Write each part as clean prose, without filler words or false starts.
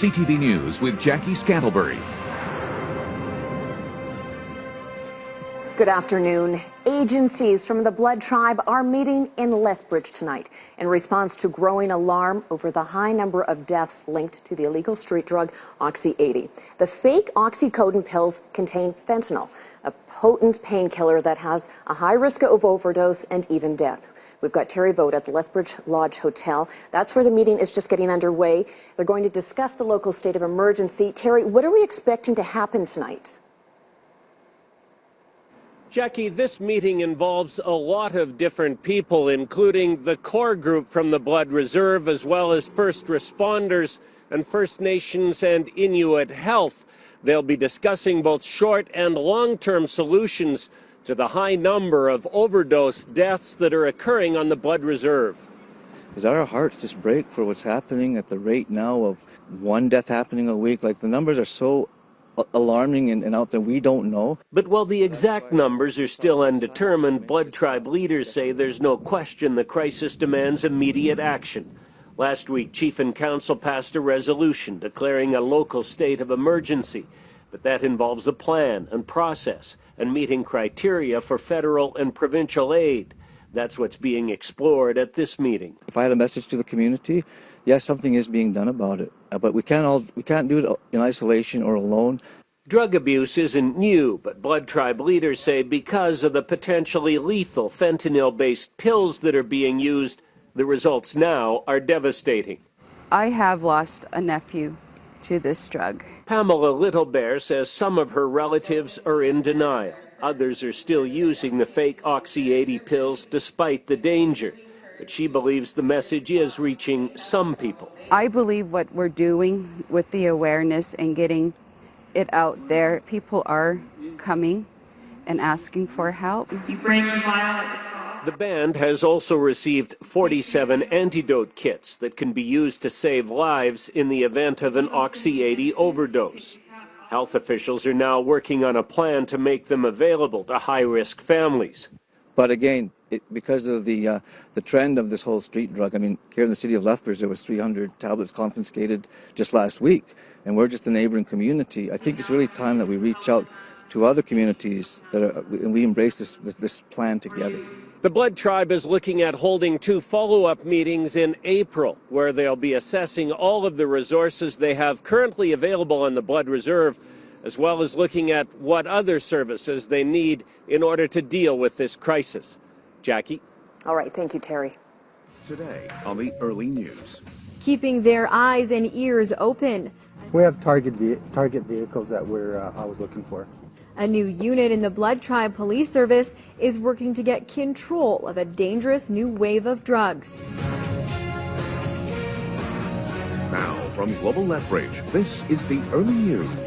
CTV News with Jackie Scantlebury. Good afternoon. Agencies from the Blood Tribe are meeting in Lethbridge tonight in response to growing alarm over the high number of deaths linked to the illegal street drug Oxy 80. The fake oxycodone pills contain fentanyl, a potent painkiller that has a high risk of overdose and even death. We've got Terry Vogt at the Lethbridge Lodge Hotel. That's where the meeting is just getting underway. They're going to discuss the local state of emergency. Terry, what are we expecting to happen tonight? Jackie, this meeting involves a lot of different people, including the core group from the Blood Reserve, as well as first responders and First Nations and Inuit health. They'll be discussing both short and long-term solutions to the high number of overdose deaths that are occurring on the Blood Reserve. Is our hearts just break for what's happening at the rate now of one death happening a week? Like, the numbers are so alarming and out there, we don't know. But while the exact numbers are still undetermined, Blood Tribe leaders say there's no question the crisis demands immediate action. Last week, Chief and Council passed a resolution declaring a local state of emergency, but that involves a plan and process and meeting criteria for federal and provincial aid. That's what's being explored at this meeting. If I had a message to the community, yes, something is being done about it, but we can't do it in isolation or alone. Drug abuse isn't new, but Blood Tribe leaders say because of the potentially lethal fentanyl-based pills that are being used, the results now are devastating. I have lost a nephew to this drug. Pamela Littlebear says some of her relatives are in denial. Others are still using the fake Oxy 80 pills despite the danger. But she believes the message is reaching some people. I believe what we're doing with the awareness and getting it out there, people are coming and asking for help. You bring the vial at the top. The band has also received 47 antidote kits that can be used to save lives in the event of an Oxy 80 overdose. Health officials are now working on a plan to make them available to high-risk families. But again, because of the trend of this whole street drug, I mean, here in the city of Lethbridge, there was 300 tablets confiscated just last week, and we're just a neighboring community. I think it's really time that we reach out to other communities and we embrace this plan together. The Blood Tribe is looking at holding 2 follow-up meetings in April, where they'll be assessing all of the resources they have currently available on the Blood Reserve, as well as looking at what other services they need in order to deal with this crisis. Jackie? All right, thank you, Terry. Today on the Early News. Keeping their eyes and ears open. We have target vehicles that we're always looking for. A new unit in the Blood Tribe Police Service is working to get control of a dangerous new wave of drugs. Now, from Global Lethbridge, this is the Early News.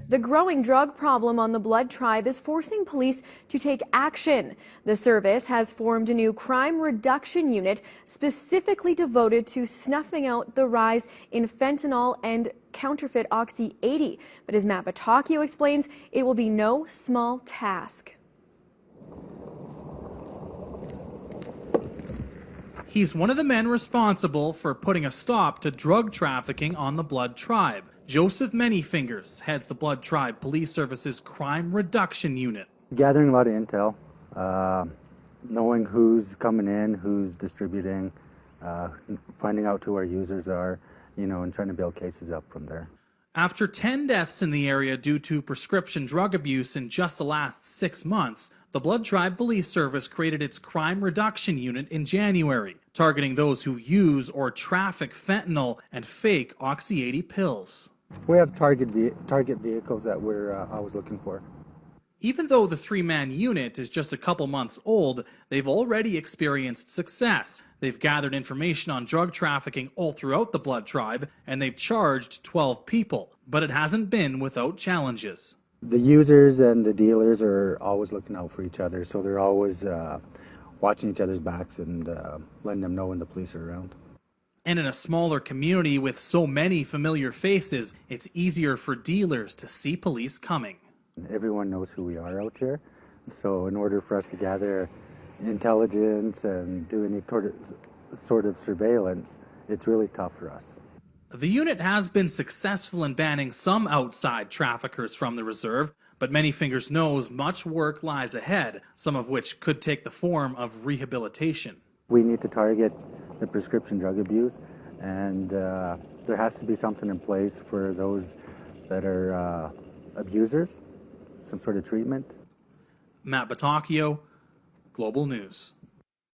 The growing drug problem on the Blood Tribe is forcing police to take action. The service has formed a new crime reduction unit specifically devoted to snuffing out the rise in fentanyl and counterfeit Oxy 80. But as Matt Batacchio explains, it will be no small task. He's one of the men responsible for putting a stop to drug trafficking on the Blood Tribe. Joseph Manyfingers heads the Blood Tribe Police Service's Crime Reduction Unit. Gathering a lot of intel, knowing who's coming in, who's distributing, finding out who our users are, and trying to build cases up from there. After 10 deaths in the area due to prescription drug abuse in just the last 6 months, the Blood Tribe Police Service created its Crime Reduction Unit in January, targeting those who use or traffic fentanyl and fake Oxy 80 pills. We have target vehicles that we're always looking for. Even though the 3-man unit is just a couple months old, they've already experienced success. They've gathered information on drug trafficking all throughout the Blood Tribe, and they've charged 12 people. But it hasn't been without challenges. The users and the dealers are always looking out for each other, so they're always watching each other's backs and letting them know when the police are around. And in a smaller community with so many familiar faces, it's easier for dealers to see police coming. Everyone knows who we are out here, so in order for us to gather intelligence and do any sort of surveillance, it's really tough for us. The unit has been successful in banning some outside traffickers from the reserve, but Many Fingers knows much work lies ahead, some of which could take the form of rehabilitation. We need to target the prescription drug abuse, and there has to be something in place for those that are abusers, some sort of treatment. Matt Batacchio, Global News.